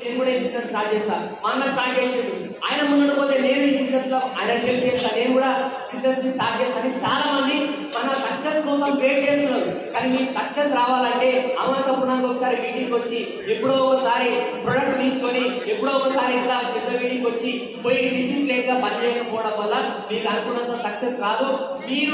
నేను కూడా ఈ బిజినెస్ స్టార్ట్ చేస్తా, మా అన్న స్టార్ట్ చేసాడు, ఆయన ముందు పోతే నేను ఈ బిజినెస్ లో ఆయన హెల్ప్ చేస్తా, నేను కూడా బిజినెస్ స్టార్ట్ చేస్తాను. చాలా మంది మన సక్సెస్ కోసం వెయిట్ చేస్తున్నారు. కానీ మీ సక్సెస్ రావాలంటే అమాసపునానికి ఒకసారి మీటింగ్ వచ్చి, ఎప్పుడో ఒకసారి ప్రొడక్ట్ తీసుకొని, ఎప్పుడో ఒకసారి ఇట్లా పెద్ద మీటింగ్ వచ్చి పోయి డిసిప్లిన్ గా పనిచేయకపోవడం వల్ల మీకు అనుకున్నంత సక్సెస్ రాదు. మీరు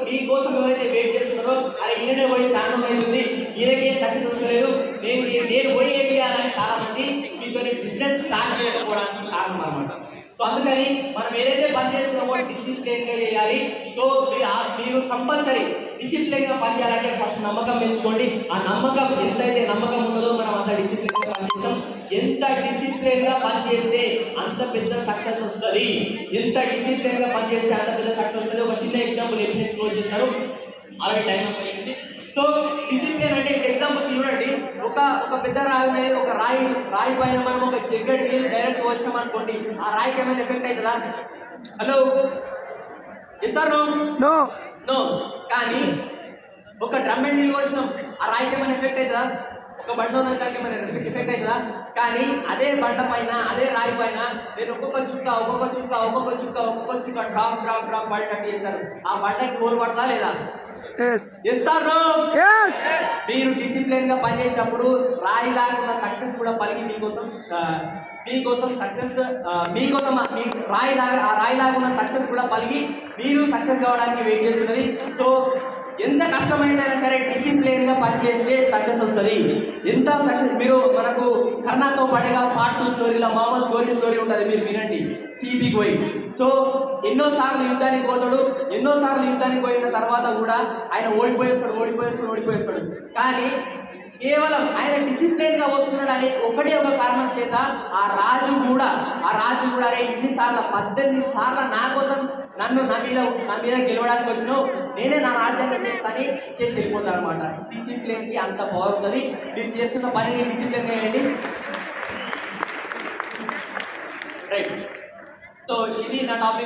మీకోసం ఎవరైతే వెయిట్ చేస్తున్నారో అది ఈయన పోయి చాలా అవుతుంది, ఈయనకే సక్సెస్ వస్తలేదు, నేను పోయి ఏం చేయాలని చాలా మంది మీతో బిజినెస్ స్టార్ట్ చేయకపోవడానికి కారణం అన్నమాట. సో అందుకని మనం ఏదైతే పని చేస్తున్నామో డిసిప్లిన్ గా చేయాలి. సో మీరు కంపల్సరీ డిసిప్లిన్ గా పని చేయాలంటే ఫస్ట్ నమ్మకం పెంచుకోండి. ఆ నమ్మకం ఎంతైతే నమ్మకం ఉంటుందో మనం అంత డిసిప్లిన్ గా పనిచేస్తాం. ఎంత డిసిప్లిన్ గా పనిచేస్తే అంత పెద్ద సక్సెస్ వస్తుంది. ఎంత డిసిప్లిన్ గా పనిచేస్తే అంత పెద్ద సక్సెస్ వస్తుంది. ఒక చిన్న ఎగ్జాంపుల్ ఎప్పుడు క్లోజ్ చేస్తారు, అలాగే టైం అయిపోయింది. సో డిసిప్లిన్ అంటే ఎగ్జాంపుల్ చూడండి, ఒక పెద్ద రాయి అనేది, ఒక రాయి పైన మనం ఒక జగ్గడి నీళ్ళు డైరెక్ట్ వచ్చినాం అనుకోండి, ఆ రాయికి ఏమైనా ఎఫెక్ట్ అవుతుందా? Hello, yes or no? No. కానీ ఒక డ్రమ్ అండ్ నీళ్ళు వచ్చినాం, ఆ రాయికి ఏమైనా ఎఫెక్ట్ అవుతుందా? ఒక బండ ఉన్న దానికి ఏమైనా ఎఫెక్ట్ అవుతుందా? కానీ అదే బండ పైన, అదే రాయి పైన నేను ఒక్కొక్క చుక్క డ్రాప్ పడేటట్టు చేశారు. ఆ బండకి కోరు పడతా లేదా? మీరు డిసిప్లిన్ గా పనిచేసినప్పుడు రాయి లాగా సక్సెస్ కూడా పలికి మీకోసం సక్సెస్ మీకోసం రాయి లాగా సక్సెస్ కూడా పలికి మీరు సక్సెస్ కావడానికి వెయిట్ చేస్తున్నది. సో ఎంత కష్టమైనా సరే డిసిప్లిన్ గా పనిచేస్తే సక్సెస్ వస్తుంది. ఎంత సక్సెస్ మీరు మనకు కర్ణాతో పడేగా పార్ట్ 2 స్టోరీలో మహమ్మద్ గోరి స్టోరీ ఉంటుంది, మీరు వినండి. టీబీకి పోయి సో ఎన్నోసార్లు యుద్ధానికి పోతాడు, ఎన్నోసార్లు యుద్ధానికి పోయిన తర్వాత కూడా ఆయన ఓడిపోయేస్తాడు. కానీ కేవలం ఆయన డిసిప్లిన్ గా వస్తున్నాడు అని ఒకటే ఒక కారణం చేత ఆ రాజు కూడా అరే ఇన్నిసార్లు 18 సార్లు నా కోసం నా మీద గెలవడానికి వచ్చినావు, నేనే నా రాజ్యాన్ని చేస్తాను చేసి వెళ్ళిపోతాను అనమాట. డిసిప్లిన్ కి అంత పవర్ ఉంటుంది. మీరు చేస్తున్న పనిని డిసిప్లిన్ చేయండి. రైట్. సో ఇది నా టాపిక్.